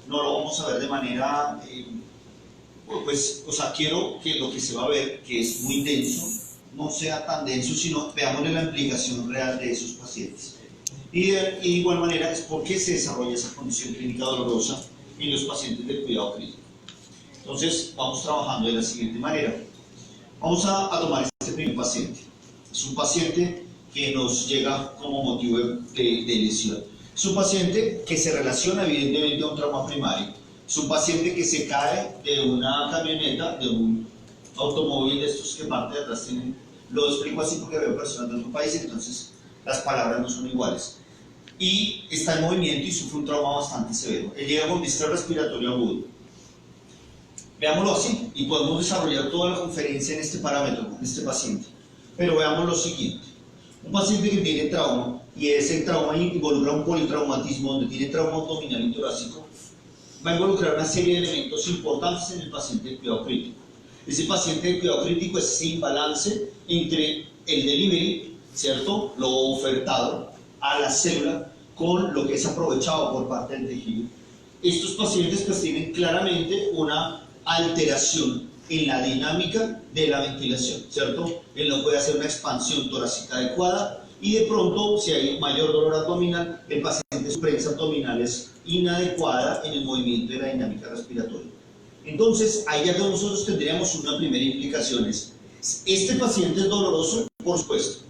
no lo vamos a ver de manera, quiero que lo que se va a ver, que es muy denso, no sea tan denso, sino veamos la implicación real de esos pacientes. Y de igual manera es por qué se desarrolla esa condición clínica dolorosa en los pacientes de cuidado crítico. Entonces, vamos trabajando de la siguiente manera. Vamos a tomar este primer paciente. Es un paciente que nos llega como motivo de lesión. Es un paciente que se relaciona evidentemente a un trauma primario. Es un paciente que se cae de una camioneta, de un automóvil de estos que parte de atrás tienen. Lo explico así porque veo personas de otro país, entonces las palabras no son iguales. Y está en movimiento y sufre un trauma bastante severo. Él llega con distrés respiratorio agudo. Veámoslo así y podemos desarrollar toda la conferencia en este parámetro, en este paciente. Pero veamos lo siguiente. Un paciente que tiene trauma y ese trauma involucra un politraumatismo donde tiene trauma abdominal y torácico, va a involucrar una serie de elementos importantes en el paciente de cuidado crítico. Ese paciente de cuidado crítico es ese imbalance entre el delivery, ¿cierto?, lo ofertado a la célula con lo que es aprovechado por parte del tejido. Estos pacientes pues tienen claramente una alteración en la dinámica de la ventilación, ¿cierto? Él no puede hacer una expansión torácica adecuada y de pronto, si hay mayor dolor abdominal, el paciente su prensa abdominal es inadecuada en el movimiento de la dinámica respiratoria. Entonces, ahí ya que nosotros tendríamos una primera implicación es, ¿este paciente es doloroso? Por supuesto.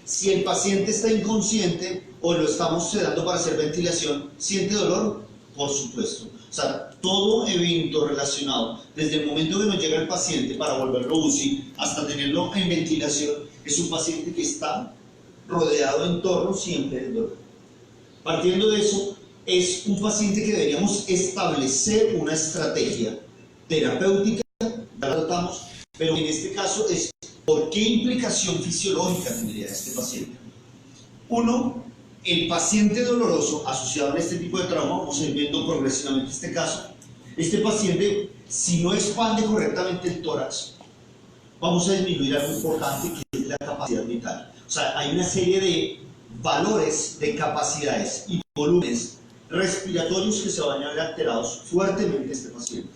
Si el paciente está inconsciente o lo estamos sedando para hacer ventilación, ¿siente dolor? Por supuesto. O sea, todo evento relacionado, desde el momento que nos llega el paciente para volverlo UCI hasta tenerlo en ventilación, es un paciente que está rodeado en torno siempre del dolor. Partiendo de eso, es un paciente que deberíamos establecer una estrategia terapéutica, ya la tratamos, pero en este caso es ¿por qué implicación fisiológica tendría este paciente? Uno, el paciente doloroso asociado a este tipo de trauma, vamos a ir viendo progresivamente este caso, este paciente, si no expande correctamente el tórax, vamos a disminuir algo importante que es la capacidad vital. O sea, hay una serie de valores, de capacidades y volúmenes respiratorios que se van a ver alterados fuertemente en este paciente.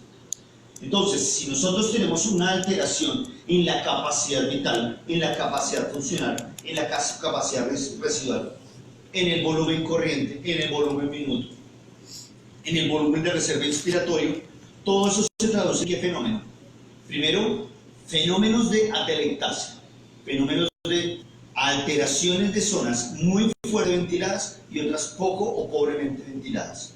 Entonces, si nosotros tenemos una alteración en la capacidad vital, en la capacidad funcional, en la capacidad residual, en el volumen corriente, en el volumen minuto, en el volumen de reserva inspiratorio, todo eso se traduce en ¿qué fenómeno? Primero, fenómenos de atelectasia, fenómenos de alteraciones de zonas muy fuerte ventiladas y otras poco o pobremente ventiladas.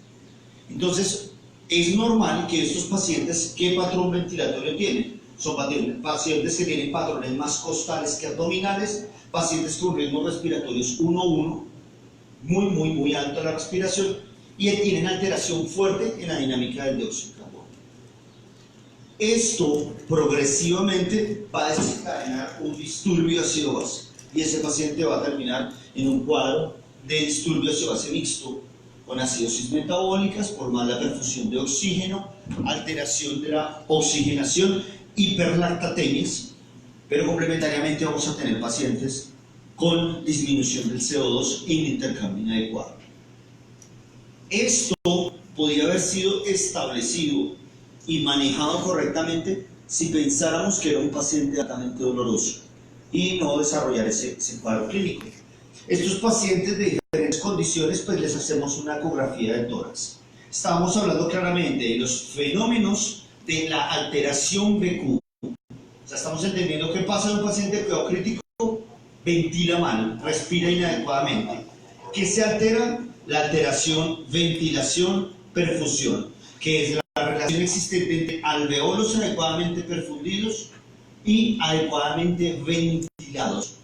Entonces, es normal que estos pacientes, ¿qué patrón ventilatorio tienen? Son pacientes que tienen patrones más costales que abdominales, pacientes con ritmos respiratorios 1-1, muy alta la respiración, y tienen alteración fuerte en la dinámica del dióxido de carbono. Esto progresivamente va a desencadenar un disturbio ácido-base, y ese paciente va a terminar en un cuadro de disturbio ácido-base mixto, con acidosis metabólicas, por mala perfusión de oxígeno, alteración de la oxigenación, hiperlactatemias, pero complementariamente vamos a tener pacientes con disminución del CO2 y un intercambio inadecuado. Esto podría haber sido establecido y manejado correctamente si pensáramos que era un paciente altamente doloroso y no desarrollar ese cuadro clínico. Estos pacientes de diferentes condiciones, pues les hacemos una ecografía de tórax. Estamos hablando claramente de los fenómenos de la alteración BQ. O sea, estamos entendiendo qué pasa en un paciente de cuidado crítico, ventila mal, respira inadecuadamente. ¿Qué se altera? La alteración ventilación-perfusión, que es la relación existente entre alveolos adecuadamente perfundidos y adecuadamente ventilados.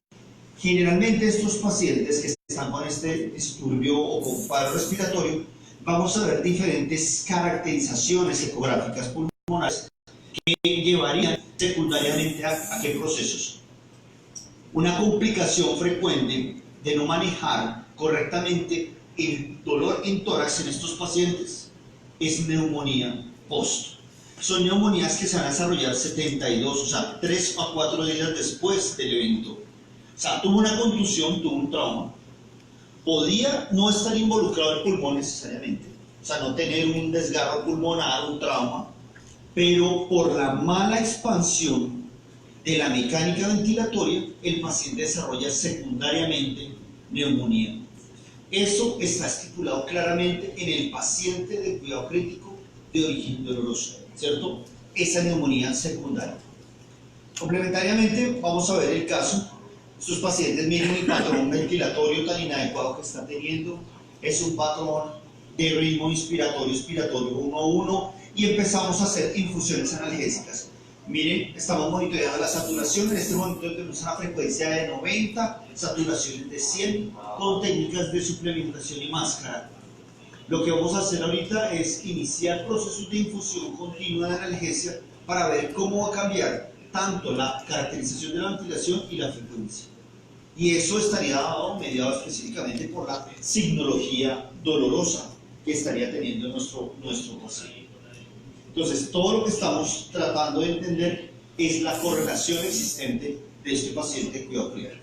Generalmente estos pacientes que están con este disturbio o con cuadro respiratorio, vamos a ver diferentes caracterizaciones ecográficas pulmonares que llevarían secundariamente a qué procesos. Una complicación frecuente de no manejar correctamente el dolor en tórax en estos pacientes es neumonía post. Son neumonías que se van a desarrollar 72, o sea, 3 a 4 días después del evento. O sea, tuvo una contusión, tuvo un trauma. Podría no estar involucrado el pulmón necesariamente. sea, no tener un desgarro pulmonar, un trauma, pero por la mala expansión de la mecánica ventilatoria, el paciente desarrolla secundariamente neumonía. Eso está estipulado claramente en el paciente de cuidado crítico de origen doloroso, ¿cierto? Esa neumonía secundaria. Complementariamente, vamos a ver el caso. Estos pacientes, miren el patrón ventilatorio tan inadecuado que están teniendo. Es un patrón de ritmo inspiratorio, expiratorio 1-1 y empezamos a hacer infusiones analgésicas. Miren, estamos monitoreando la saturación. En este momento tenemos una frecuencia de 90, saturaciones de 100, con técnicas de suplementación y máscara. Lo que vamos a hacer ahorita es iniciar procesos de infusión continua de analgesia para ver cómo va a cambiar tanto la caracterización de la ventilación y la frecuencia. Y eso estaría dado, mediado específicamente por la signología dolorosa que estaría teniendo nuestro paciente. Entonces, todo lo que estamos tratando de entender es la correlación existente de este paciente de cuidado crítico.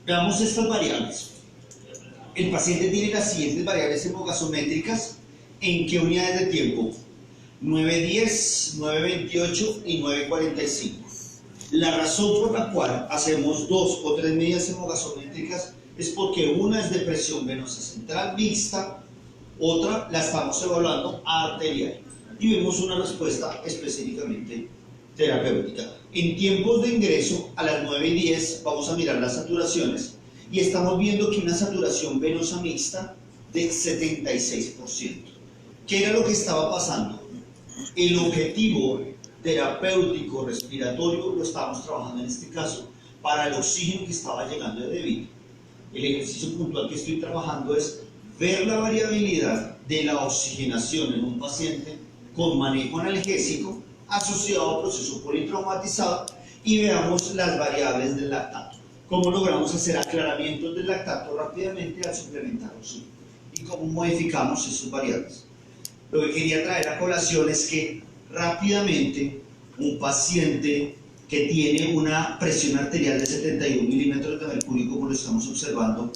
Veamos estas variables. El paciente tiene las siguientes variables hemogasométricas. ¿En qué unidades de tiempo? 9:10, 9:28 y 9:45. La razón por la cual hacemos 2 o 3 medidas hemogasométricas es porque una es de presión venosa central mixta, otra la estamos evaluando arterial y vemos una respuesta específicamente terapéutica. En tiempos de ingreso, a las 9:10 vamos a mirar las saturaciones y estamos viendo que una saturación venosa mixta de 76%. ¿Qué era lo que estaba pasando? El objetivo terapéutico respiratorio lo estábamos trabajando en este caso para el oxígeno que estaba llegando de débito. El ejercicio puntual que estoy trabajando es ver la variabilidad de la oxigenación en un paciente con manejo analgésico asociado a proceso politraumatizado y veamos las variables del lactato. Cómo logramos hacer aclaramientos del lactato rápidamente al suplementar oxígeno y cómo modificamos esas variables. Lo que quería traer a colación es que rápidamente un paciente que tiene una presión arterial de 71 milímetros de mercurio, como lo estamos observando,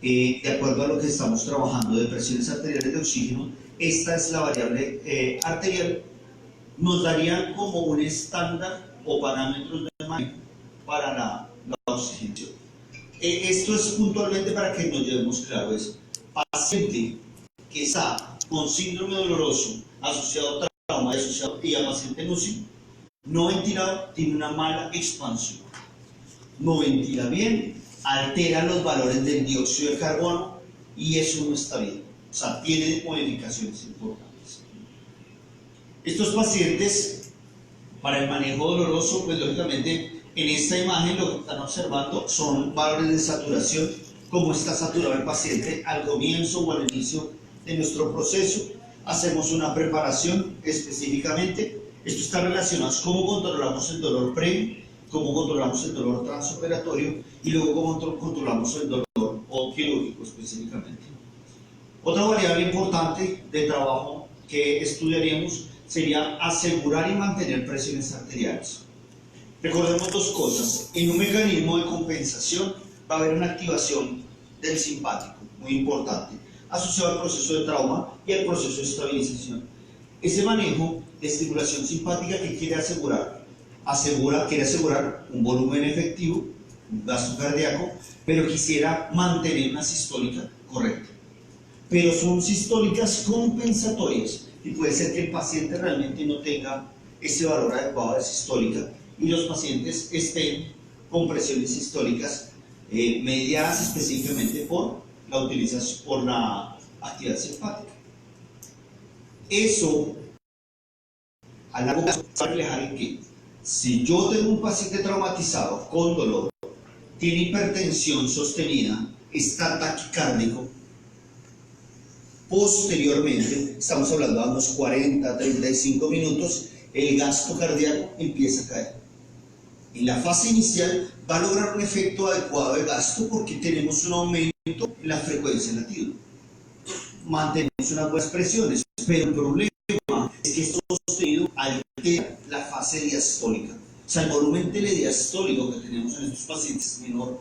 de acuerdo a lo que estamos trabajando de presiones arteriales de oxígeno, esta es la variable arterial, nos daría como un estándar o parámetros de manejo para la oxigenación. Esto es puntualmente para que nos llevemos claro, es paciente que está con síndrome doloroso asociado a trauma y a paciente lúcido, no ventila, tiene una mala expansión, no ventila bien, altera los valores del dióxido de carbono y eso no está bien, o sea, tiene modificaciones importantes. Estos pacientes, para el manejo doloroso, pues lógicamente en esta imagen lo que están observando son valores de saturación, cómo está saturado el paciente al comienzo o al inicio de nuestro proceso. Hacemos una preparación específicamente. Esto está relacionado con cómo controlamos el dolor previo, cómo controlamos el dolor transoperatorio y luego cómo controlamos el dolor quirúrgico específicamente. Otra variable importante de trabajo que estudiaríamos sería asegurar y mantener presiones arteriales. Recordemos dos cosas. En un mecanismo de compensación va a haber una activación del simpático, muy importante, asociado al proceso de trauma y al proceso de estabilización. Ese manejo de estimulación simpática que quiere asegurar, quiere asegurar un volumen efectivo, un gasto cardíaco, pero quisiera mantener una sistólica correcta. Pero son sistólicas compensatorias y puede ser que el paciente realmente no tenga ese valor adecuado de sistólica y los pacientes estén con presiones sistólicas mediadas específicamente por la utilización, por la actividad simpática. Eso a largo plazo va a reflejar en que si yo tengo un paciente traumatizado con dolor, tiene hipertensión sostenida, está taquicárdico, posteriormente, estamos hablando de unos 40, 35 minutos, el gasto cardíaco empieza a caer. En la fase inicial va a lograr un efecto adecuado de gasto porque tenemos un aumento en la frecuencia de latido. Mantenemos unas buenas presiones, pero el problema es que esto sostenido altera la fase diastólica. O sea, el volumen telediastólico que tenemos en estos pacientes es menor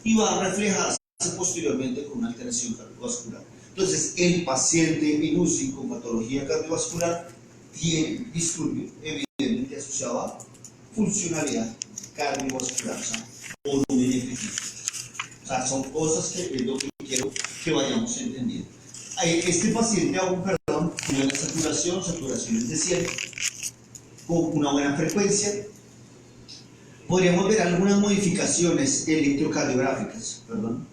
y va a reflejarse posteriormente con una alteración cardiovascular. Entonces, el paciente en UCI con patología cardiovascular tiene disturbio evidentemente asociado a funcionalidad cardiovascular, o sea, volumen efectivo. O sea, son cosas que es lo que quiero que vayamos entendiendo. Este paciente aún, perdón, con buena saturación de 100, con una buena frecuencia, podríamos ver algunas modificaciones electrocardiográficas, perdón.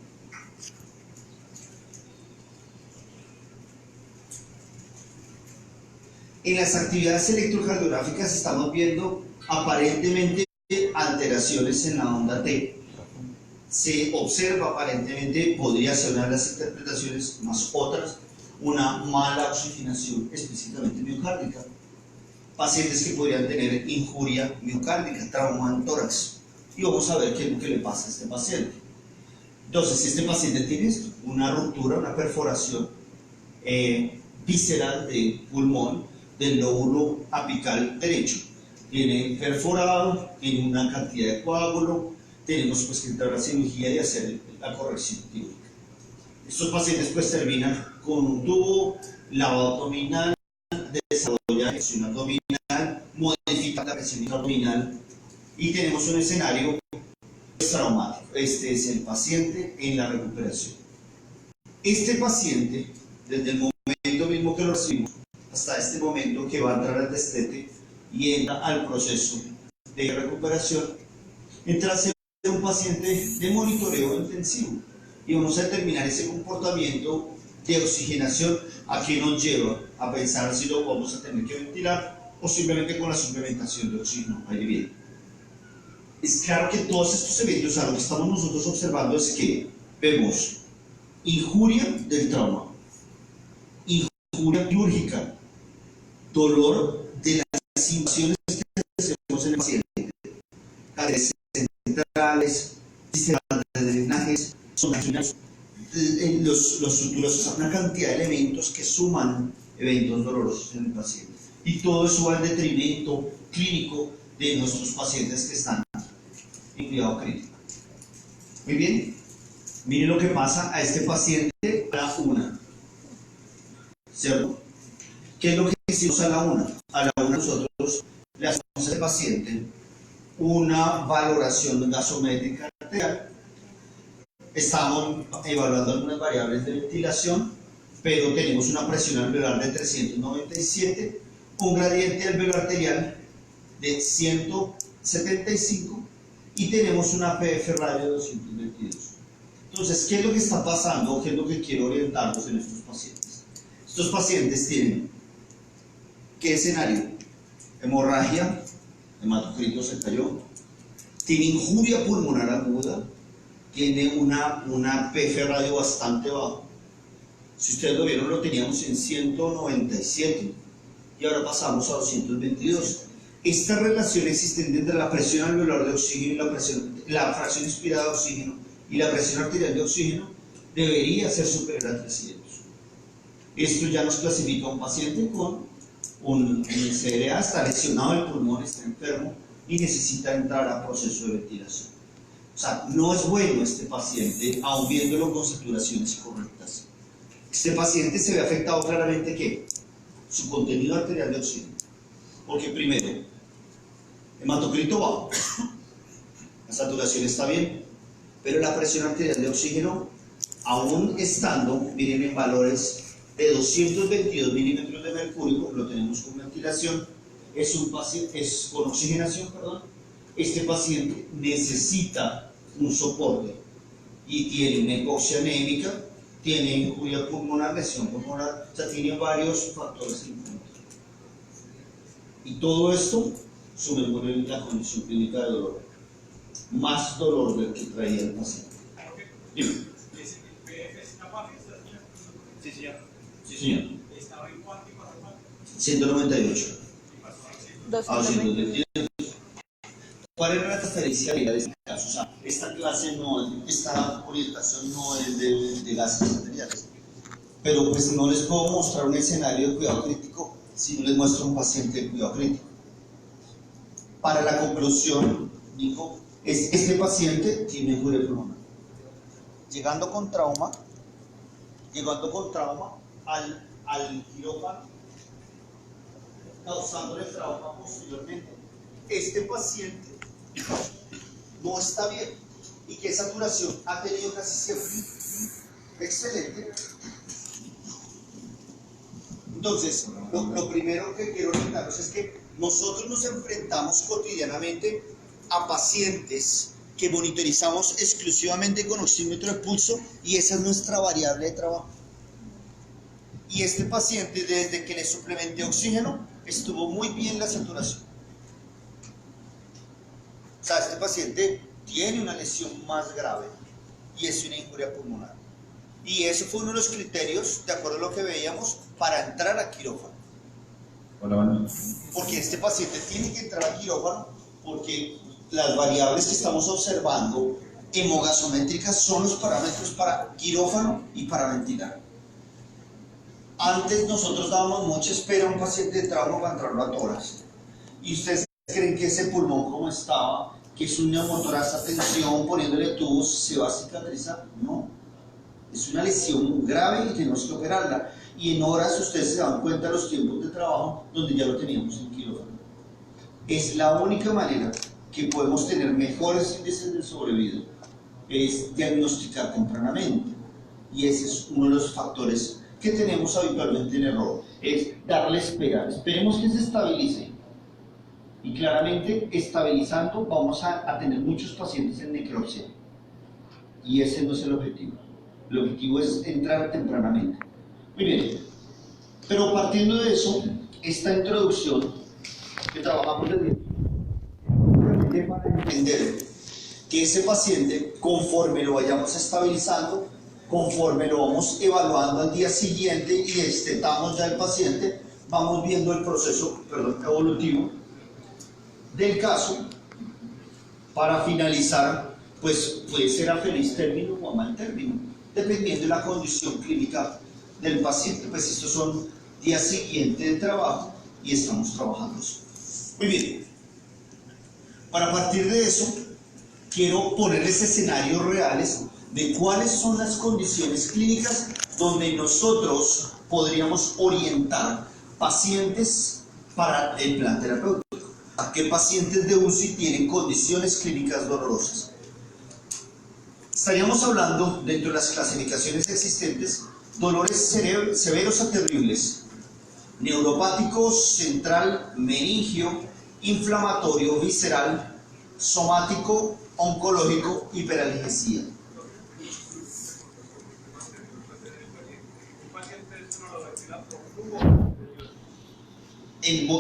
En las actividades electrocardiográficas estamos viendo aparentemente alteraciones en la onda T. Se observa aparentemente, podría ser una de las interpretaciones, más otras, una mala oxigenación específicamente miocárdica. Pacientes que podrían tener injuria miocárdica, trauma en tórax. Y vamos a ver qué es lo que le pasa a este paciente. Entonces, si este paciente tiene esto, una ruptura, una perforación visceral del pulmón, del lóbulo apical derecho, tiene perforado, tiene una cantidad de coágulo, tenemos pues que entrar a la cirugía y hacer la corrección quirúrgica. Estos pacientes pues terminan con un tubo, lavado abdominal, desarrollan presión abdominal, modifican la presión abdominal y tenemos un escenario traumático. Este es el paciente en la recuperación. Este paciente, desde el momento mismo que lo recibimos hasta este momento que va a entrar al destete y entra al proceso de recuperación, entra a ser un paciente de monitoreo intensivo y vamos a determinar ese comportamiento de oxigenación a qué nos lleva a pensar si lo vamos a tener que ventilar o simplemente con la suplementación de oxígeno aire bien. Es claro que todos estos eventos, a lo que estamos nosotros observando es que vemos injuria del trauma, injuria quirúrgica, dolor de las invasiones que hacemos en el paciente, cadenas centrales, sistemas de drenajes, los suturos, una cantidad de elementos que suman eventos dolorosos en el paciente. Y todo eso va al detrimento clínico de nuestros pacientes que están en cuidado crítico. Muy bien, miren lo que pasa a este paciente a la una, ¿cierto? ¿Qué es lo que hicimos a la una? A la una nosotros le hacemos a este paciente una valoración gasométrica arterial. Estamos evaluando algunas variables de ventilación, pero tenemos una presión alveolar de 397, un gradiente alveolar arterial de 175 y tenemos una PF radio de 222. Entonces, ¿qué es lo que está pasando? ¿Qué es lo que quiero orientarnos en estos pacientes? Estos pacientes tienen, ¿qué escenario? Hemorragia, hematocrito se cayó, tiene injuria pulmonar aguda, tiene una PF radio bastante bajo. Si ustedes lo vieron, lo teníamos en 197 y ahora pasamos a 222. Esta relación existente entre la presión alveolar de oxígeno y la fracción inspirada de oxígeno y la presión arterial de oxígeno debería ser superior a 300. Esto ya nos clasifica a un paciente con un CRA, está lesionado el pulmón, está enfermo y necesita entrar a proceso de ventilación. O sea, no es bueno este paciente, aun viéndolo con saturaciones correctas. Este paciente se ve afectado claramente ¿qué? Su contenido arterial de oxígeno. Porque primero, hematocrito bajo, la saturación está bien, pero la presión arterial de oxígeno, aún estando, miren, en valores de 222 milímetros de mercurio, lo tenemos con ventilación, es un paciente, es con oxigenación, perdón. Este paciente necesita un soporte y tiene una hipoxia anémica, tiene injuria pulmonar, lesión pulmonar, o sea, tiene varios factores en cuenta. Y todo esto sumerge en la condición clínica de dolor, más dolor del que traía el paciente. Dime. Sí, señor. Sí, señor. ¿Estaba en cuánto y pasó cuánto? 198. A 222. ¿Cuál era la diferencialidad de este caso? O sea, esta clase no, esta orientación no es de gases materiales. Pero pues no les puedo mostrar un escenario de cuidado crítico si no les muestro un paciente de cuidado crítico. Para la conclusión, dijo, este paciente tiene injuria pulmonar. Llegando con trauma, llegando con trauma al quirófano, causándole trauma posteriormente. Este paciente no está bien. ¿Y qué saturación ha tenido casi siempre? Excelente. Entonces, lo primero que quiero orientarnos es que nosotros nos enfrentamos cotidianamente a pacientes que monitorizamos exclusivamente con oxímetro de pulso y esa es nuestra variable de trabajo. Y este paciente, desde que le suplementé oxígeno, estuvo muy bien la saturación. O sea, este paciente tiene una lesión más grave y es una injuria pulmonar. Y eso fue uno de los criterios, de acuerdo a lo que veíamos, para entrar a quirófano. Porque este paciente tiene que entrar a quirófano porque las variables que estamos observando hemogasométricas son los parámetros para quirófano y para ventilar. Antes nosotros dábamos mucha espera a un paciente de trauma para entrarlo a tórax. ¿Y ustedes creen que ese pulmón como estaba, que es un neumotórax a tensión, poniéndole tubos, se va a cicatrizar? No. Es una lesión grave y tenemos que operarla. Y en horas ustedes se dan cuenta de los tiempos de trabajo donde ya lo teníamos en quirófano. Es la única manera que podemos tener mejores índices de sobrevida, es diagnosticar tempranamente. Y ese es uno de los factores que tenemos habitualmente en error, es darle espera. Esperemos que se estabilice. Y claramente, estabilizando, vamos a tener muchos pacientes en necropsia. Y ese no es el objetivo. El objetivo es entrar tempranamente. Muy bien. Pero partiendo de eso, esta introducción que trabajamos desde para entender que ese paciente, conforme lo vayamos estabilizando, conforme lo vamos evaluando al día siguiente y destetamos ya el paciente, vamos viendo el proceso evolutivo del caso para finalizar, pues puede ser a feliz término o a mal término, dependiendo de la condición clínica del paciente. Pues estos son días siguientes de trabajo y estamos trabajando eso. Muy bien. Para partir de eso, quiero ponerles escenarios reales de cuáles son las condiciones clínicas donde nosotros podríamos orientar pacientes para el plan terapéutico. ¿A qué pacientes de UCI tienen condiciones clínicas dolorosas? Estaríamos hablando, dentro de las clasificaciones existentes, dolores severos a terribles, neuropático, central, meningio, inflamatorio, visceral, somático, oncológico, hiperalgesia.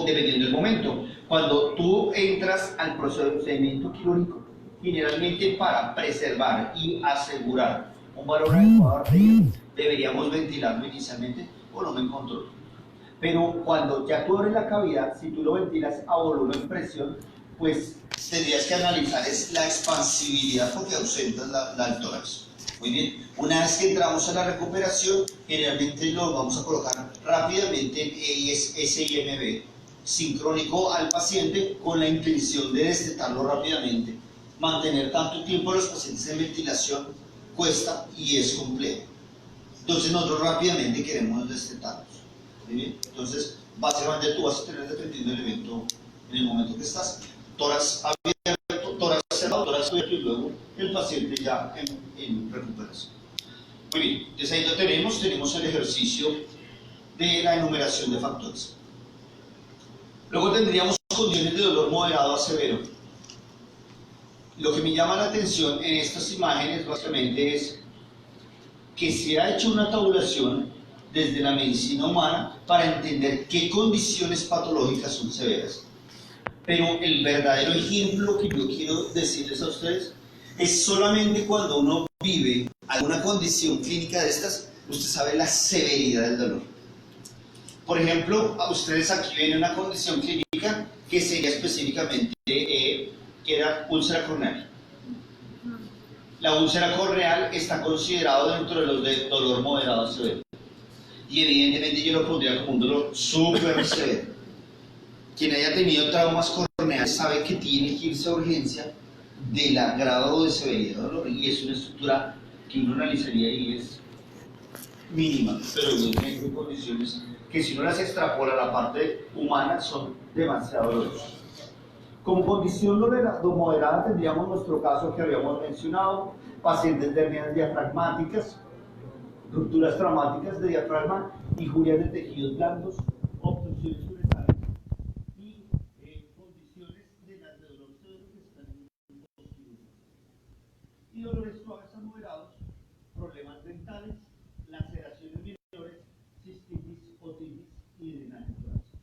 Dependiendo del momento, cuando tú entras al procedimiento quirúrgico, generalmente para preservar y asegurar un valor adecuado arterial, deberíamos ventilarlo inicialmente volumen control. Pero cuando ya tú abres la cavidad, si tú lo ventilas a volumen presión, pues tendrías que analizar es la expansibilidad porque ausentas la tórax. Muy bien, una vez que entramos a la recuperación, generalmente lo vamos a colocar rápidamente en SIMB, sincrónico al paciente con la intención de destetarlo rápidamente. Mantener tanto tiempo a los pacientes en ventilación cuesta y es complejo. Entonces nosotros rápidamente queremos destetarlos. Muy bien, entonces básicamente tú vas a tener dependiendo del evento en el momento que estás. Tórax abierto, tórax cerrado, tórax abierto y luego el paciente ya en recuperación. Muy bien, entonces ahí lo tenemos el ejercicio de la enumeración de factores. Luego tendríamos condiciones de dolor moderado a severo. Lo que me llama la atención en estas imágenes básicamente es que se ha hecho una tabulación desde la medicina humana para entender qué condiciones patológicas son severas. Pero el verdadero ejemplo que yo quiero decirles a ustedes es solamente cuando uno vive alguna condición clínica de estas, usted sabe la severidad del dolor. Por ejemplo, a ustedes aquí ven una condición clínica que sería específicamente que era úlcera corneal. La úlcera corneal está considerado dentro de los de dolor moderado a severo. Y evidentemente yo lo pondría como un dolor súper severo. Quien haya tenido traumas corneales sabe que tiene que irse a urgencia del grado de severidad del dolor. Y es una estructura que uno analizaría y es mínimas, pero evidentemente hay condiciones que si no las extrapola a la parte humana son demasiado dolorosas. Como condición moderada tendríamos nuestro caso que habíamos mencionado, pacientes de hernias diafragmáticas, rupturas traumáticas de diafragma, injurias de tejidos blandos, obstrucciones uretrales y condiciones de las de dolor severo que están en el posterior. Y dolores suaves a moderados, problemas dentales, laceraciones menores, cistitis, otitis y drenaje torácico.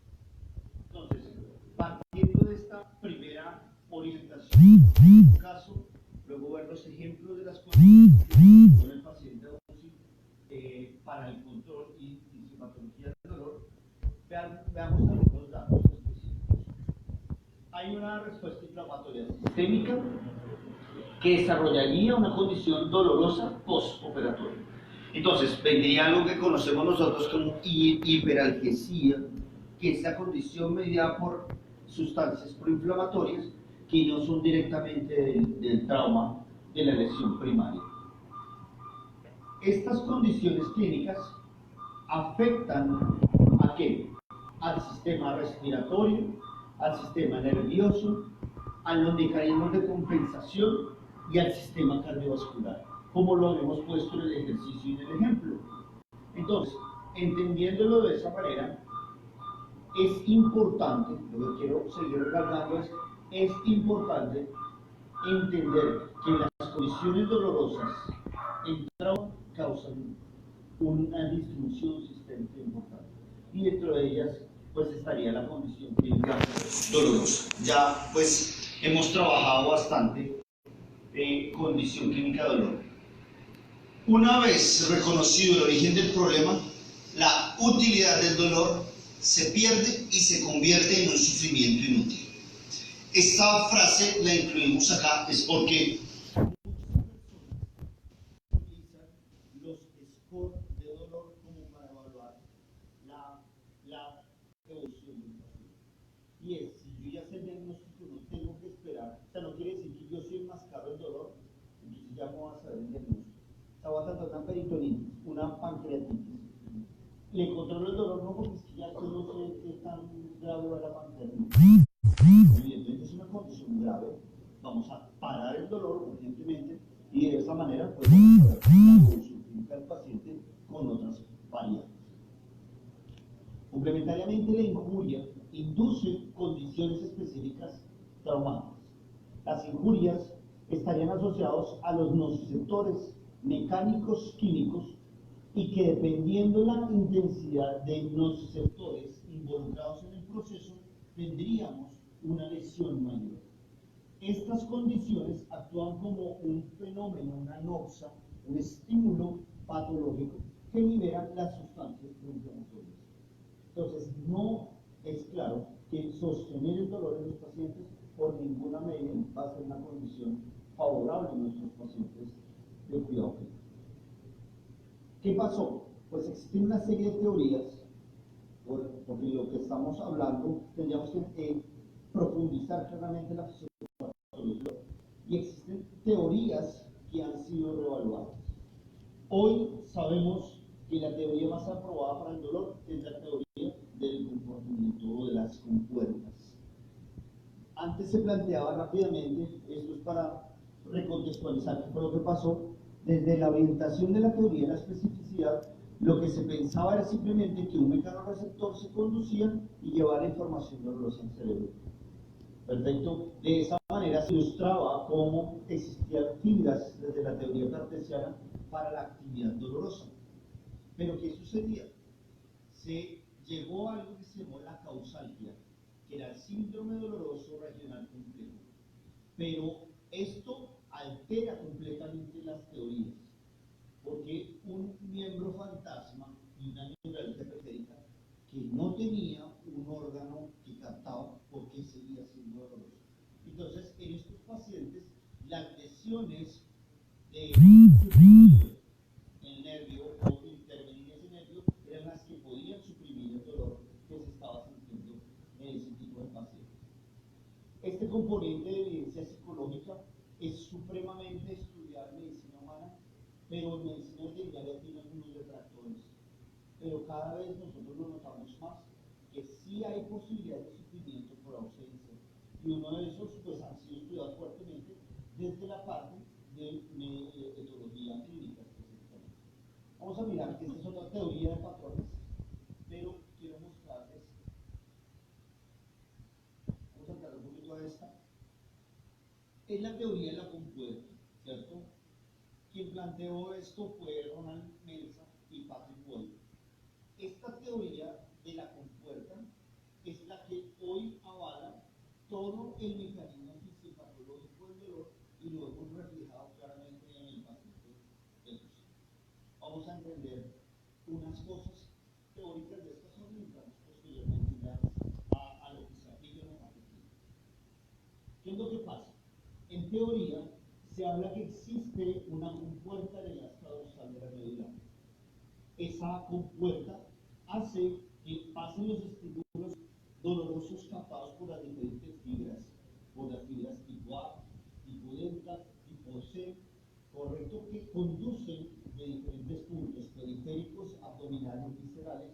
Entonces, partiendo de esta primera orientación, en un caso, luego ver los ejemplos de las condiciones con el paciente para el control y sintomatología del dolor, veamos algunos datos específicos. Hay una respuesta inflamatoria sistémica que desarrollaría una condición dolorosa postoperatoria. Entonces, vendría algo que conocemos nosotros como hiperalgesia, que es la condición mediada por sustancias proinflamatorias que no son directamente del trauma de la lesión primaria. Estas condiciones clínicas afectan ¿a qué? Al sistema respiratorio, al sistema nervioso, a los mecanismos de compensación y al sistema cardiovascular, como lo hemos puesto en el ejercicio y en el ejemplo. Entonces, entendiéndolo de esa manera, es importante, lo que quiero seguir recalcando es importante entender que las condiciones dolorosas en trauma causan una disfunción sistémica importante. Y dentro de ellas, pues estaría la condición clínica dolorosa. Ya, pues, hemos trabajado bastante condición clínica de dolor. Una vez reconocido el origen del problema, la utilidad del dolor se pierde y se convierte en un sufrimiento inútil. Esta frase la incluimos acá es porque utilizan los scores de dolor como para evaluar la evolución del paciente. Y es, si yo ya sé el diagnóstico, no tengo que esperar. O sea, no quiere decir que yo soy el más caro del dolor, entonces ya no vas a saber el diagnóstico. O sea, voy a tratar una peritonitis, una pancreatitis. Le controlo el dolor, no, porque es que ya yo no sé qué tan grave va la pancreatitis. Evidentemente es una condición grave. Vamos a parar el dolor urgentemente y de esa manera pues vamos a ver la evolución clínica del paciente con otras variables. Complementariamente, la injuria induce condiciones específicas traumáticas. Las injurias estarían asociadas a los nociceptores mecánicos químicos y que dependiendo de la intensidad de nociceptores involucrados en el proceso, tendríamos una lesión mayor. Estas condiciones actúan como un fenómeno, una noxa, un estímulo patológico que libera las sustancias proinflamatorias. Entonces, no es claro que sostener el dolor en los pacientes por ninguna medida va a ser una condición favorable en nuestros pacientes de cuidado clínico. ¿Qué pasó? Pues existen una serie de teorías, porque lo que estamos hablando tendríamos que profundizar claramente en la fisiopatología, y existen teorías que han sido reevaluadas. Hoy sabemos que la teoría más aprobada para el dolor es la teoría del comportamiento o de las compuertas. Antes se planteaba rápidamente, esto es para recontextualizar qué fue lo que pasó, desde la orientación de la teoría y la especificidad, lo que se pensaba era simplemente que un mecanorreceptor se conducía y llevaba información dolorosa al cerebro. Perfecto. De esa manera se ilustraba cómo existían fibras desde la teoría cartesiana para la actividad dolorosa. Pero ¿qué sucedía? Se llegó a algo que se llamó la causalgia, que era el síndrome doloroso regional complejo. Pero esto altera completamente las teorías, porque un miembro fantasma y una neuralgia periférica que no tenía un órgano que captaba, ¿por qué seguía siendo doloroso? Entonces, en estos pacientes, las lesiones de suprimir el nervio o intervenir ese nervio eran las que podían suprimir el dolor que se estaba sintiendo en ese tipo de pacientes. Este componente de evidencia psicológica es supremamente estudiado en medicina humana, pero en medicina ordinaria tiene algunos detractores. pero cada vez nosotros lo notamos más, que sí hay posibilidad de sufrimiento por ausencia. Y uno de esos pues han sido estudiados fuertemente desde la parte de etología clínica específicamente. Vamos a mirar que esta es otra teoría de patrones, pero quiero mostrarles, vamos a entrar un poquito a esta, es la teoría de la compuerta, ¿cierto? Quien planteó esto fue Ronald Melza y Patrick Boyd. Esta teoría de la compuerta es la que hoy avala todo el mecanismo fisiopatológico del dolor y lo hemos reflejado claramente en el paciente del paciente. Vamos a entender unas cosas teóricas de esta zona y entramos posteriormente ya a lo que se aplica en la parte clínica. ¿Qué es lo que pasa? En teoría se habla que existe una compuerta de la asta dorsal de la médula. Esa compuerta hace que pasen los estímulos dolorosos captados por las diferentes fibras, por las fibras tipo A, tipo delta, tipo C, correcto, que conducen de diferentes puntos periféricos, abdominales, viscerales,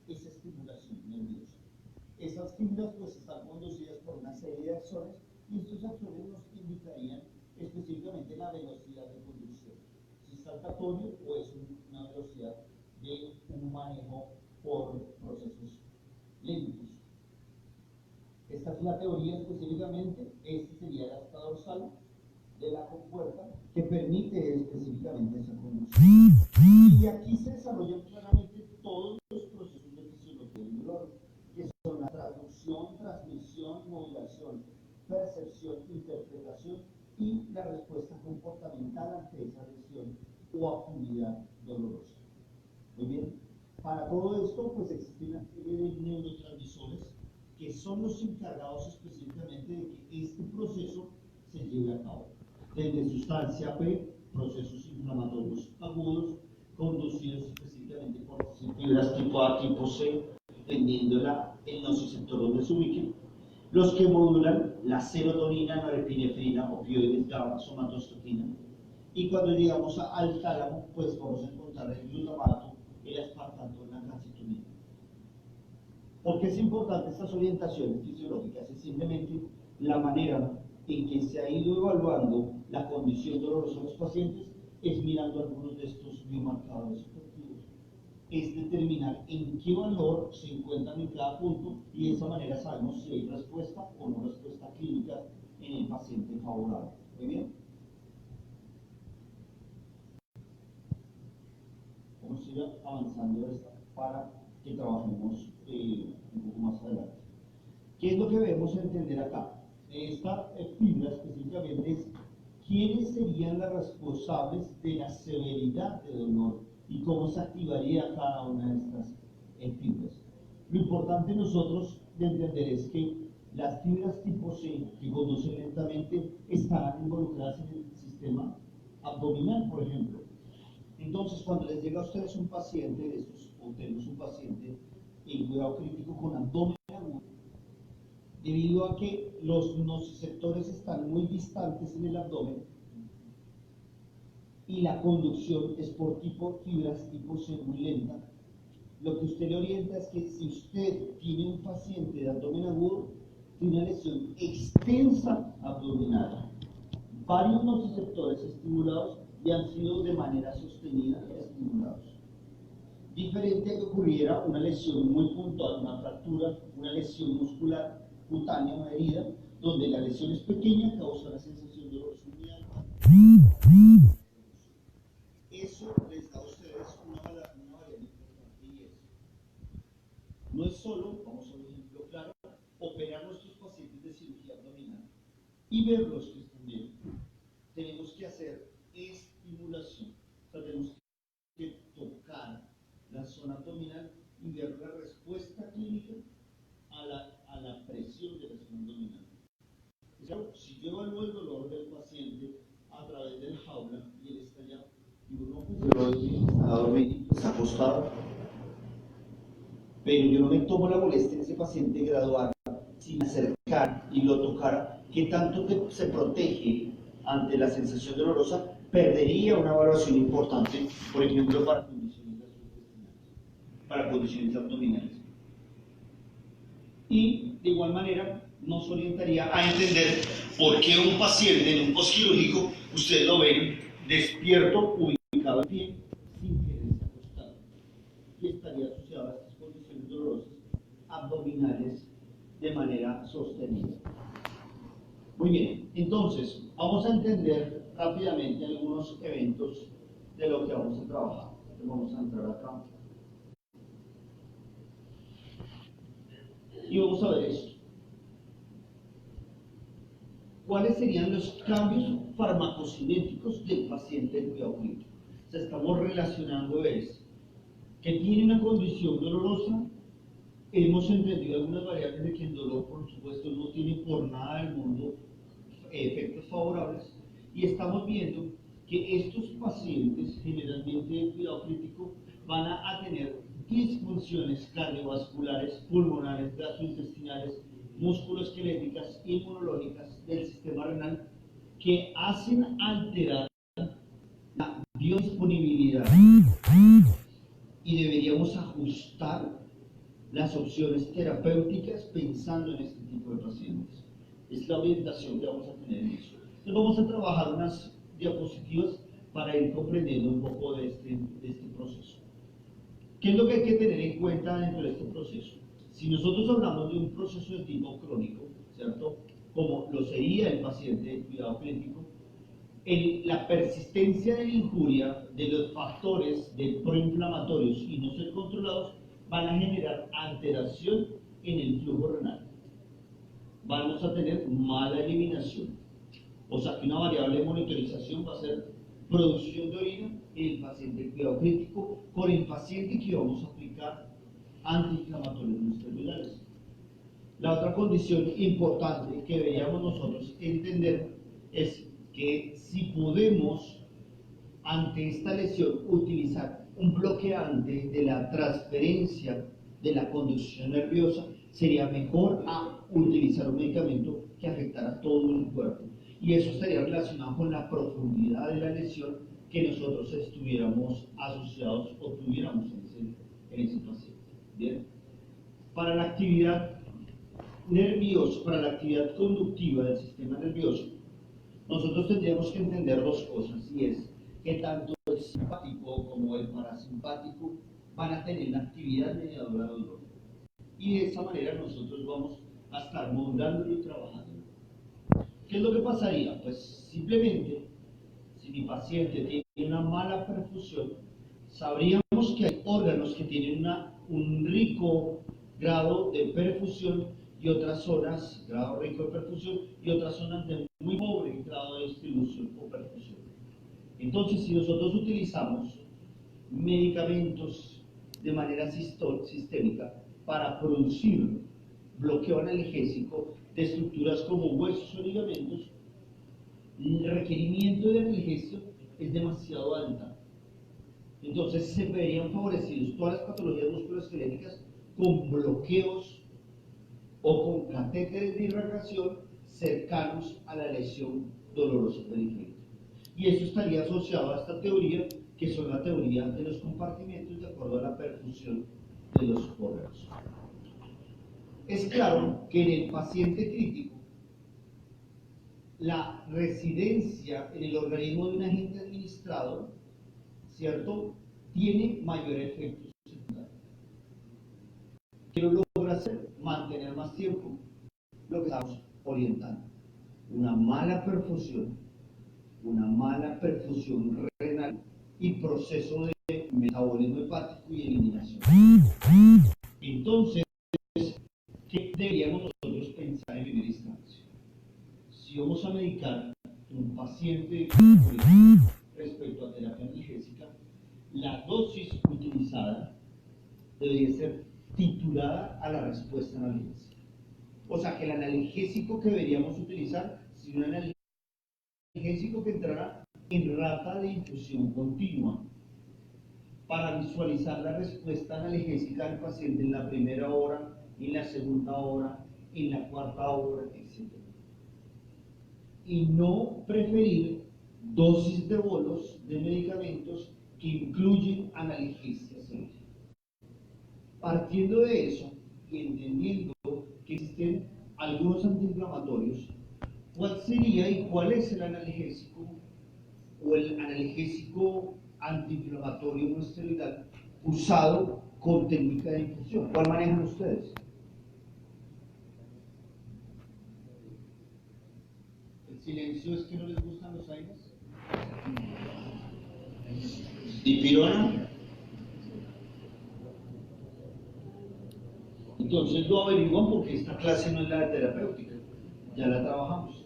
esa estimulación nerviosa. Esas fibras pues están conducidas por una serie de axones y estos axones nos indicarían específicamente la velocidad de conducción, si es saltatorio o es una velocidad de un manejo por procesos lentos. Esta es la teoría específicamente, este sería el asta dorsal de la compuerta que permite específicamente esa conducción. Y aquí se desarrollan claramente todos los procesos de fisiología del dolor, que son la traducción, transmisión, modulación, percepción, interpretación y la respuesta comportamental ante esa lesión o actividad dolorosa. Muy bien, para todo esto pues existe una serie de neurotransmisores que son los encargados específicamente de que este proceso se lleve a cabo. Desde sustancia P, procesos inflamatorios agudos, conducidos específicamente por fibras tipo A, tipo C, dependiendo el nociceptor donde se ubiquen, los que modulan la serotonina, norepinefrina, opioides, GABA, somatostatina. Y cuando llegamos al tálamo, pues vamos a encontrar el glutamato, el aspartato, la calcitonina. ¿Por qué es importante estas orientaciones fisiológicas? Es simplemente la manera en que se ha ido evaluando la condición dolorosa de los pacientes es mirando algunos de estos biomarcadores subjetivos. Es determinar en qué valor se encuentran en cada punto y de esa manera sabemos si hay respuesta o no respuesta clínica en el paciente favorable. Muy bien. Vamos a ir avanzando esta para que trabajemos un poco más adelante. ¿Qué es lo que debemos entender acá? Esta fibra específicamente es quiénes serían las responsables de la severidad de dolor y cómo se activaría cada una de estas fibras. Lo importante nosotros de entender es que las fibras tipo C que conducen lentamente estarán involucradas en el sistema abdominal, por ejemplo. Entonces, cuando les llega a ustedes un paciente de estos, o tenemos un paciente en cuidado crítico con abdomen agudo, debido a que los nociceptores están muy distantes en el abdomen y la conducción es por fibras tipo C muy lenta, lo que usted le orienta es que si usted tiene un paciente de abdomen agudo, tiene una lesión extensa abdominal, varios nociceptores estimulados y han sido de manera sostenida estimulados. Diferente a que ocurriera una lesión muy puntual, una fractura, una lesión muscular cutánea, una herida, donde la lesión es pequeña, causa la sensación de dolor muy alta. Eso les da a ustedes una variable importante y es, no es solo, vamos a un ejemplo claro, operar a nuestros pacientes de cirugía abdominal y verlos que están bien. Tenemos que hacer estimulación, o sea, tenemos que tocar la zona abdominal y ver la respuesta clínica a la presión de la zona abdominal. Si yo evalúo el dolor del paciente a través del jaula y él está allá, y uno está dormido, está acostado, pero yo no me tomo la molestia de ese paciente graduar sin acercar y lo tocar, ¿qué tanto se protege ante la sensación dolorosa? Perdería una evaluación importante, por ejemplo, para condiciones gastrointestinales. para condiciones abdominales. Y de igual manera nos orientaría a entender por qué un paciente en un postquirúrgico, ustedes lo ven despierto, ubicado en pie, sin quererse acostar, y estaría asociado a estas condiciones dolorosas abdominales de manera sostenida. Muy bien, entonces vamos a entender rápidamente algunos eventos de lo que vamos a trabajar. Entonces, vamos a entrar acá y vamos a ver esto. ¿Cuáles serían los cambios farmacocinéticos del paciente en cuidado clínico? O sea, estamos relacionando es que tiene una condición dolorosa. Hemos entendido algunas variables de que el dolor, por supuesto, no tiene por nada del mundo efectos favorables, y estamos viendo que estos pacientes, generalmente en cuidado crítico, van a tener disfunciones cardiovasculares, pulmonares, gastrointestinales, musculoesqueléticas, inmunológicas del sistema renal, que hacen alterar la biodisponibilidad, y deberíamos ajustar las opciones terapéuticas pensando en este tipo de pacientes. Es la orientación que vamos a tener en eso. Entonces vamos a trabajar unas diapositivas para ir comprendiendo un poco de este proceso. ¿Qué es lo que hay que tener en cuenta dentro de este proceso? Si nosotros hablamos de un proceso de tipo crónico, ¿cierto? Como lo sería el paciente de cuidado crítico, la persistencia de la injuria de los factores de proinflamatorios y no ser controlados van a generar alteración en el flujo renal. Vamos a tener mala eliminación. O sea que una variable de monitorización va a ser producción de orina en el paciente de cuidado crítico con el paciente que vamos a aplicar antiinflamatorios no esteroidales. La otra condición importante que deberíamos nosotros entender es que si podemos, ante esta lesión, utilizar un bloqueante de la transferencia de la conducción nerviosa, sería mejor a utilizar un medicamento que afectara todo el cuerpo. Y eso estaría relacionado con la profundidad de la lesión que nosotros estuviéramos asociados o tuviéramos en ese paciente. ¿Bien? Para la actividad nerviosa, para la actividad conductiva del sistema nervioso, nosotros tendríamos que entender dos cosas, y es que tanto el simpático como el parasimpático van a tener una actividad mediadora de dolor. Y de esa manera nosotros vamos a estar modulándolo y trabajando. ¿Qué es lo que pasaría? Pues simplemente, si mi paciente tiene una mala perfusión, sabríamos que hay órganos que tienen un rico grado de perfusión y otras zonas, grado rico de perfusión, y otras zonas de muy pobre grado de distribución o perfusión. Entonces, si nosotros utilizamos medicamentos de manera sistémica para producir bloqueo analgésico de estructuras como huesos o ligamentos, el requerimiento de analgesio es demasiado alta. Entonces se verían favorecidos todas las patologías musculoesqueléticas con bloqueos o con catéteres de irradiación cercanos a la lesión dolorosa periférica. Y eso estaría asociado a esta teoría, que son la teoría de los compartimentos de acuerdo a la perfusión de los órganos. Es claro que en el paciente crítico, la residencia en el organismo de un agente administrado, ¿cierto?, tiene mayor efecto secundario. ¿Qué lo logra hacer? Mantener más tiempo lo que estamos orientando. Una mala perfusión renal y proceso de metabolismo hepático y eliminación. Entonces, ¿qué deberíamos nosotros pensar en primera instancia? Si vamos a medicar un paciente respecto a terapia analgésica, la dosis utilizada debería ser titulada a la respuesta analgésica. O sea, que el analgésico que deberíamos utilizar es un analgésico que entrará en rata de infusión continua para visualizar la respuesta analgésica del paciente en la primera hora, en la segunda hora, en la cuarta hora, etc. Y no preferir dosis de bolos de medicamentos que incluyen analgesia severa. Partiendo de eso y entendiendo que existen algunos antiinflamatorios, ¿cuál sería y cuál es el analgésico o el analgésico antiinflamatorio no esteroidal usado con técnica de infusión? ¿Cuál manejan ustedes? ¿El silencio es que no les gustan los aires? ¿Dipirona? Entonces lo averiguan porque esta clase no es la de terapéutica, ya la trabajamos,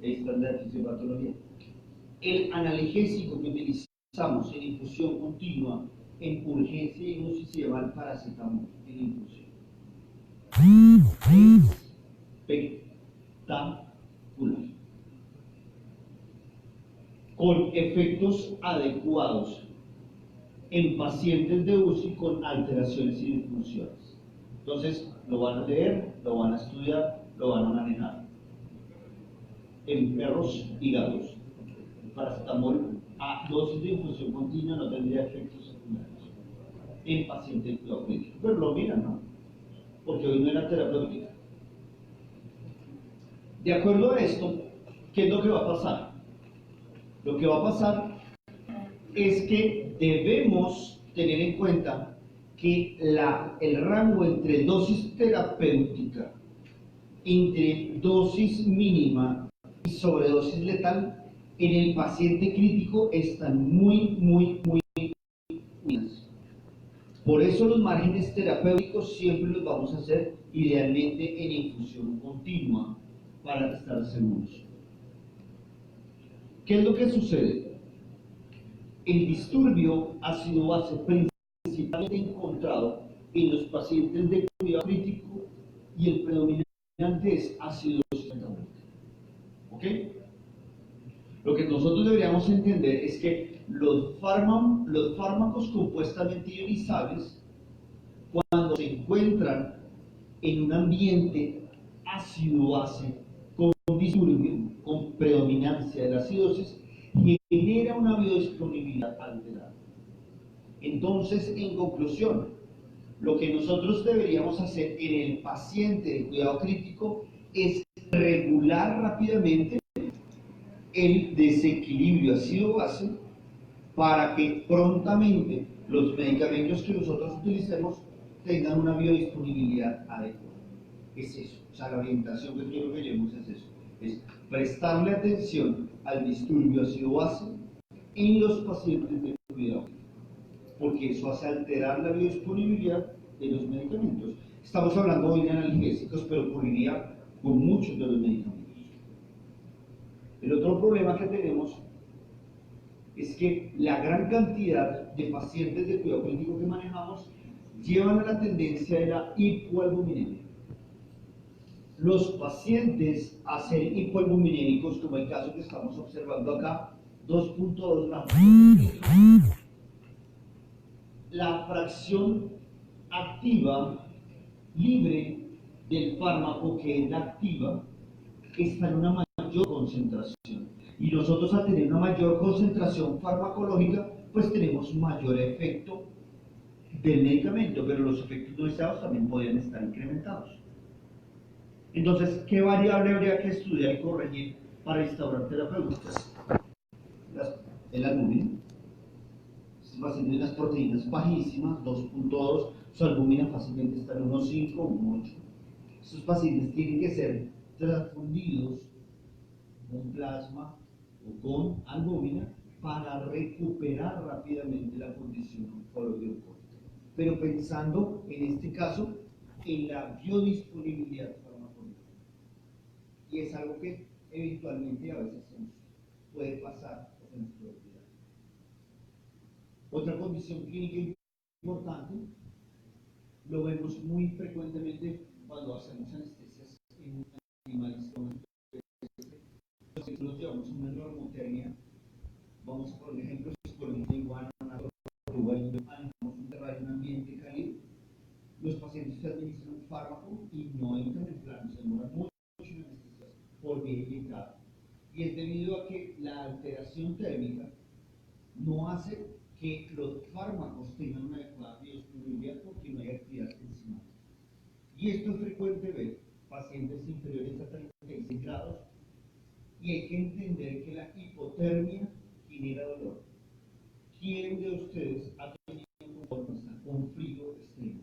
esta es la de fisiopatología. El analgésico que utilizamos en infusión continua, en urgencia y UCI se llama el paracetamol en infusión. Espectacular. Con efectos adecuados en pacientes de UCI con alteraciones y disfunciones. Entonces, lo van a leer, lo van a estudiar, lo van a manejar. En perros y gatos, el paracetamol a dosis de infusión continua no tendría efectos secundarios en pacientes cuidado crítico. Pero lo miran, ¿no? Porque hoy no era terapéutica. De acuerdo a esto, ¿qué es lo que va a pasar? Lo que va a pasar es que debemos tener en cuenta que el rango entre dosis terapéutica, entre dosis mínima y sobredosis letal en el paciente crítico están muy unidas. Por eso los márgenes terapéuticos siempre los vamos a hacer idealmente en infusión continua para estar seguros. ¿Qué es lo que sucede? El disturbio ácido base principalmente encontrado en los pacientes de cuidado crítico y el predominante es acidosis metabólica. ¿Ok? Lo que nosotros deberíamos entender es que los fármacos compuestamente ionizables, cuando se encuentran en un ambiente ácido-base con disturbio, con predominancia de la acidosis, genera una biodisponibilidad alterada. Entonces, en conclusión, lo que nosotros deberíamos hacer en el paciente de cuidado crítico es regular rápidamente el desequilibrio ácido-base para que prontamente los medicamentos que nosotros utilicemos tengan una biodisponibilidad adecuada. Es eso, o sea, la orientación que quiero que llevemos es eso, es prestarle atención al disturbio ácido-base en los pacientes de cuidado, porque eso hace alterar la biodisponibilidad de los medicamentos. Estamos hablando hoy de analgésicos, pero ocurriría con muchos de los medicamentos. El otro problema que tenemos es que la gran cantidad de pacientes de cuidado clínico que manejamos llevan a la tendencia de la hipoalbuminemia. Los pacientes a ser hipoalbuminémicos, como el caso que estamos observando acá, 2.2 gramos. La fracción activa libre del fármaco, que es la activa, está en una mayor concentración. Y nosotros, al tener una mayor concentración farmacológica, pues tenemos mayor efecto del medicamento, pero los efectos no deseados también podrían estar incrementados. Entonces, ¿qué variable habría que estudiar y corregir para instaurar terapéuticas? El albúmina. Estos pacientes tienen unas proteínas bajísimas, 2.2, su albúmina fácilmente está en 1.5, 1.8. Estos pacientes tienen que ser transfundidos con plasma o con albúmina para recuperar rápidamente la condición oncológica. Pero pensando en este caso en la biodisponibilidad farmacológica. Y es algo que eventualmente a veces se nos puede pasar o se nos puede olvidar. Otra condición clínica importante, lo vemos muy frecuentemente cuando hacemos anestesias en animales. Nosotros llevamos una normotermia, vamos a poner ejemplos, por ejemplo, iguana, una tortuga, y manejamos un terrario en un ambiente cálido. Los pacientes se administran un fármaco y no entran en plano, se demoran mucho en anestesias por vía inyectada. Y es debido a que la alteración térmica no hace que los fármacos tengan una adecuada biodisponibilidad porque no hay actividad Y esto es frecuente ver pacientes inferiores a 36 grados y hay que entender que la hipotermia genera dolor. ¿Quién de ustedes ha tenido confort con frío extremo?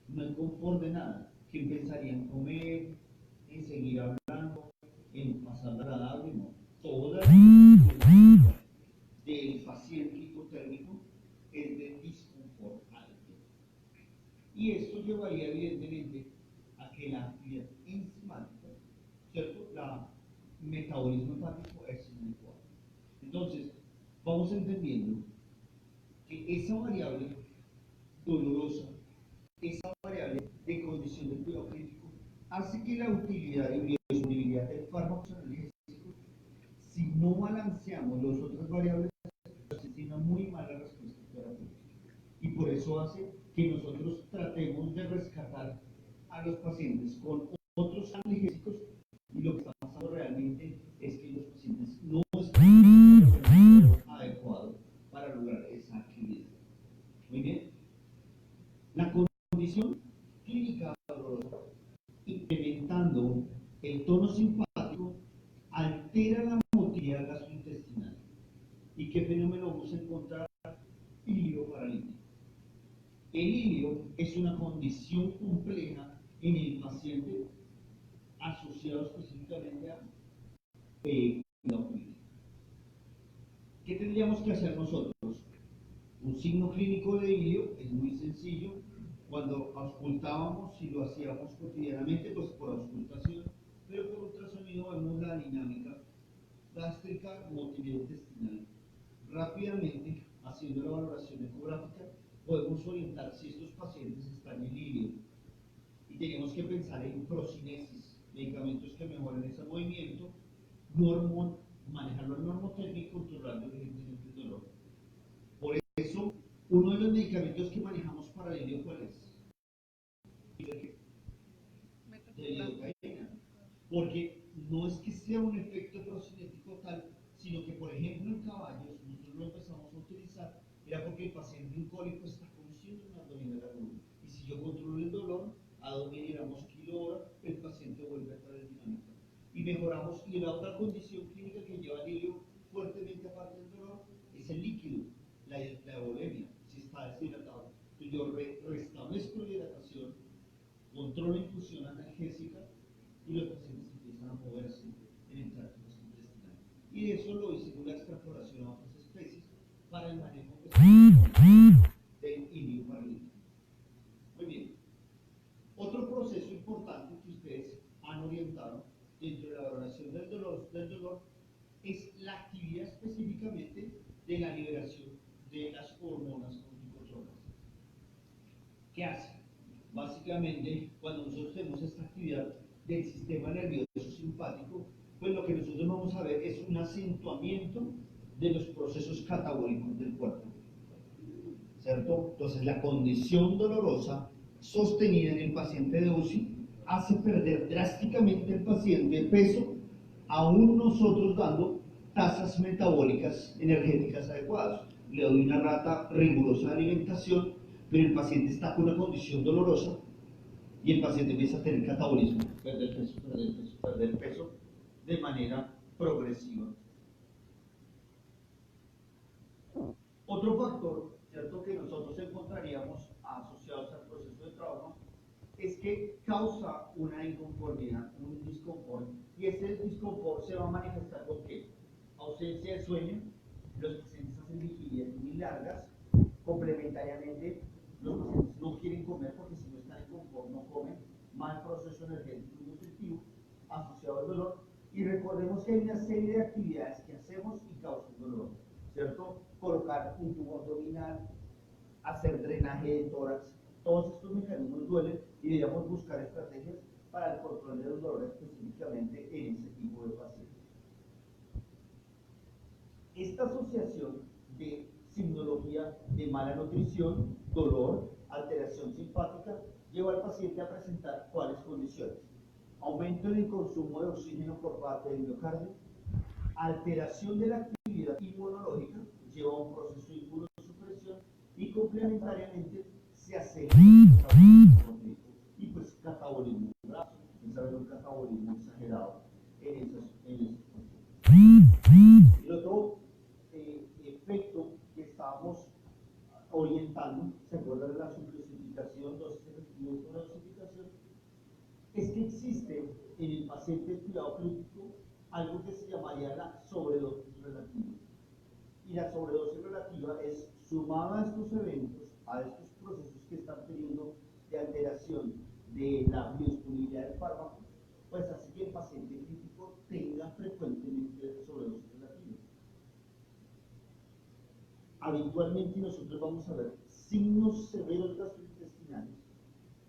No hay confort de nada. ¿Quién pensaría en comer, en seguir hablando, en pasar agradable? No. Toda la del paciente hipotérmico es de disconfort alto. Y esto llevaría evidentemente a que la actividad enzimática, ¿cierto? La metabolismo hepático es inadecuado. Entonces, vamos entendiendo que esa variable dolorosa, esa variable de condición del cuidado crítico, hace que la utilidad y biodisponibilidad del fármaco analgésico, si no balanceamos las otras variables, tiene una muy mala respuesta terapéutica. Y por eso hace que nosotros tratemos de rescatar a los pacientes con otros analgésicos y lo que está pasando realmente es que los pacientes no están en el adecuado para lograr esa actividad. Muy bien. La condición clínica dolorosa, incrementando el tono simpático, altera la motilidad gastrointestinal. ¿Y qué fenómeno vamos a encontrar? Ilio paralítico. El ilio es una condición compleja en el paciente asociado específicamente a cuidado clínico. ¿Qué tendríamos que hacer nosotros? Un signo clínico de ilio es muy sencillo. Cuando auscultábamos, si lo hacíamos cotidianamente, pues por auscultación, pero por ultrasonido vemos la dinámica gástrica, motilidad intestinal. Rápidamente, haciendo la valoración ecográfica, podemos orientar si estos pacientes están en ilio. Y tenemos que pensar en procinesis, medicamentos que mejoren ese movimiento, manejarlo al normotécnico, controlando evidentemente el dolor. Por eso, uno de los medicamentos que manejamos para el ilio, ¿cuál es? De lidocaína. Porque no es que sea un efecto procinético tal, sino que, por ejemplo, en caballos, nosotros lo empezamos a utilizar, era porque el paciente en cólico está conociendo un abdominal agudo. Y si yo controlo el dolor, a 2 miligramos kilo-hora, el paciente vuelve a estar en dinámica. Y mejoramos, y la otra condición clínica que lleva el ilio fuertemente aparte del dolor es el líquido, la euvolemia, si está deshidratado. Entonces yo restablezco la hidratación, controlo la infusión analgésica y los pacientes empiezan a moverse en el tracto gastrointestinal. Y de eso lo hicimos la extrapolación a otras especies para el manejo del ilio paralítico. Muy bien. Otro proceso importante que ustedes han orientado dentro de la valoración del dolor es la actividad específicamente de la liberación de las hormonas corticotronas. ¿Qué hace? Básicamente, cuando nosotros tenemos esta actividad del sistema nervioso simpático, pues lo que nosotros vamos a ver es un acentuamiento de los procesos catabólicos del cuerpo, ¿cierto? Entonces, la condición dolorosa sostenida en el paciente de UCI hace perder drásticamente al paciente peso, aún nosotros dando tasas metabólicas energéticas adecuadas. Le doy una rata rigurosa de alimentación, pero el paciente está con una condición dolorosa y el paciente empieza a tener catabolismo, perder peso de manera progresiva. Otro factor, ¿cierto?, que nosotros encontraríamos asociados al proceso de trauma es que causa una inconformidad, un disconfort, y ese disconfort se va a manifestar con ¿qué? Ausencia de sueño, los pacientes hacen vigilias muy largas, complementariamente los pacientes no quieren comer porque si no están en confort no comen, mal proceso energético y nutritivo asociado al dolor, y recordemos que hay una serie de actividades que hacemos y causan dolor, ¿cierto? Colocar un tubo abdominal, hacer drenaje de tórax, todos estos mecanismos duelen y deberíamos buscar estrategias para el control de los dolores específicamente en ese tipo de pacientes. Esta asociación de signología de mala nutrición, dolor, alteración simpática, lleva al paciente a presentar cuáles condiciones: aumento en el consumo de oxígeno por parte del miocardio, alteración de la actividad inmunológica, lleva a un proceso de inmunosupresión y complementariamente se acelera el metabolismo y pues catabolismo graso, empieza a haber un catabolismo exagerado en esos pacientes. El otro efecto que estábamos orientando, ¿se acuerdan de la subdosificación, dosis efectivos con la dosificación? Es que existe en el paciente de cuidado crítico algo que se llamaría la sobredosis relativa. Y la sobredosis relativa es sumada a estos eventos, a estos procesos que están teniendo de alteración de la biodisponibilidad del fármaco, pues hace que el paciente crítico tenga frecuentemente sobredosis relativa. Habitualmente nosotros vamos a ver signos severos gastrointestinales,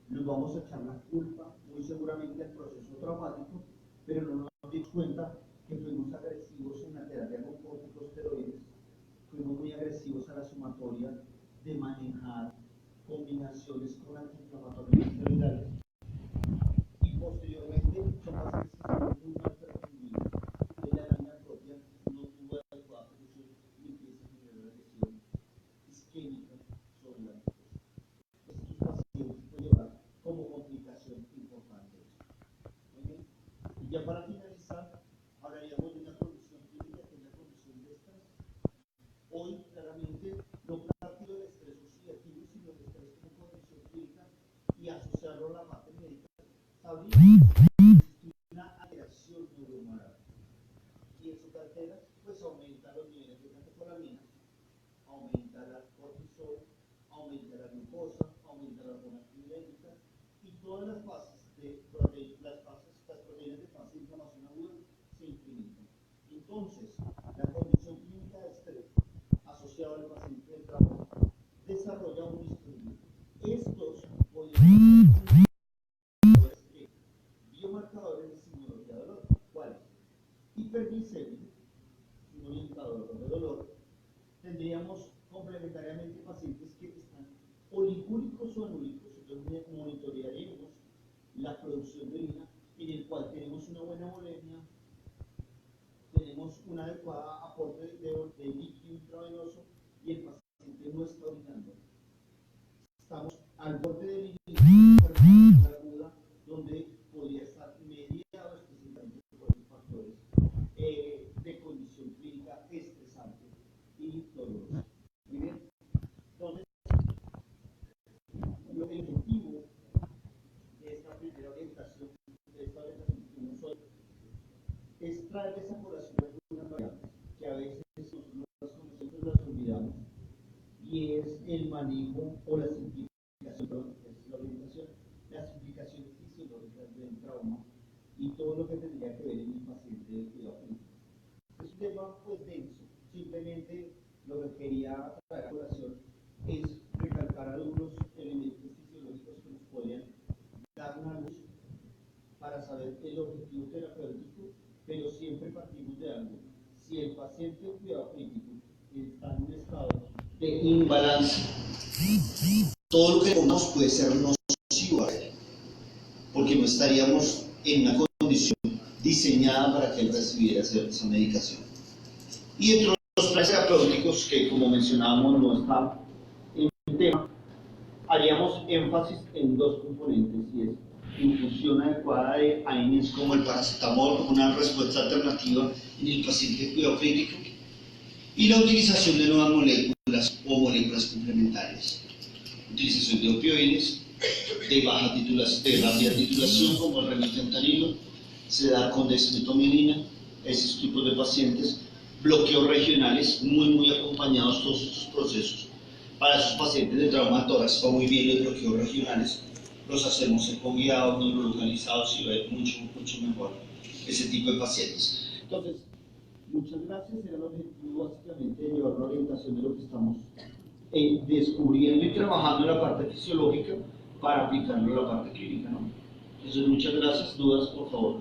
nos vamos a echar la culpa muy seguramente al proceso traumático, pero no nos damos cuenta que fuimos agresivos en la terapia con corticosteroides, fuimos muy agresivos a la sumatoria de manejar combinaciones con antiinflamatorios esteroidales y posteriormente son pacientes que están muy mal perfundidos de la lámina propia, no tuvo adecuada producción y empieza a generar lesión isquémica sobre la mucosa. Estos pacientes pueden llevar como complicación importante esto. Muy bien. Y ya para finalizar, hablaríamos de una condición clínica que es la condición de estrés. Hoy, claramente, no partido del estrés oxidativo, sino del estrés como condición clínica y asociarlo a la parte médica, sabría que existe una alteración neurohumoral. Y eso que altera, pues aumenta los niveles de catecolaminas, aumenta la cortisol, aumenta la glucosa, aumenta la hormona tiroidea y todas las fases de las proteínas de fase de inflamación aguda se incrementan. Entonces, la condición clínica de estrés asociada al paciente de trauma desarrolla un disturbio. Estos podrían ser biomarcadores de signología de dolor. ¿Cuáles? Hiperglicemia, un orientador de dolor. Tendríamos complementariamente pacientes que están oligúricos o anúricos, entonces monitorearemos la producción de orina, en el cual tenemos una buena volemia, tenemos un adecuado aporte de líquido intravenoso y el paciente no está orinando. Estamos al borde del inicio de una enfermedad aguda donde podría estar mediado específicamente por los factores de condición clínica estresante y dolorosa. Muy bien. Entonces, el objetivo de esta primera orientación, de esta orientación que tuvimos hoy, es traer esa colación de algunas variables que a veces nosotros las olvidamos, y es el manejo o las implicaciones, es la orientación, las implicaciones fisiológicas del trauma y todo lo que tendría que ver en el paciente de cuidado clínico. Es un tema pues denso, simplemente lo que quería traer a colación es recalcar algunos elementos fisiológicos que nos podrían dar una luz para saber el objetivo terapéutico, pero siempre partimos de algo. Si el paciente de cuidado crítico está en un estado de imbalance, todo lo que pongamos puede ser nocivo a él, porque no estaríamos en una condición diseñada para que él recibiera esa medicación. Y dentro de los planes terapéuticos, que como mencionábamos no está en el tema, haríamos énfasis en dos componentes, y es infusión adecuada de AINES como el paracetamol, como una respuesta alternativa en el paciente de cuidado crítico, y la utilización de nuevas moléculas o moléculas complementarias. Utilización de opioides de baja titulación como el remifentanilo, se da con dexmedetomidina, esos tipos de pacientes, bloqueos regionales, muy acompañados todos estos procesos. Para esos pacientes de trauma tórax va muy bien los bloqueos regionales, los hacemos conguiados, neurolocalizados y ver mucho mejor ese tipo de pacientes. Entonces, muchas gracias. Era el objetivo básicamente de llevar una orientación de lo que estamos descubriendo y trabajando en la parte fisiológica para aplicarlo en la parte clínica, ¿no? Entonces, muchas gracias. Dudas, por favor.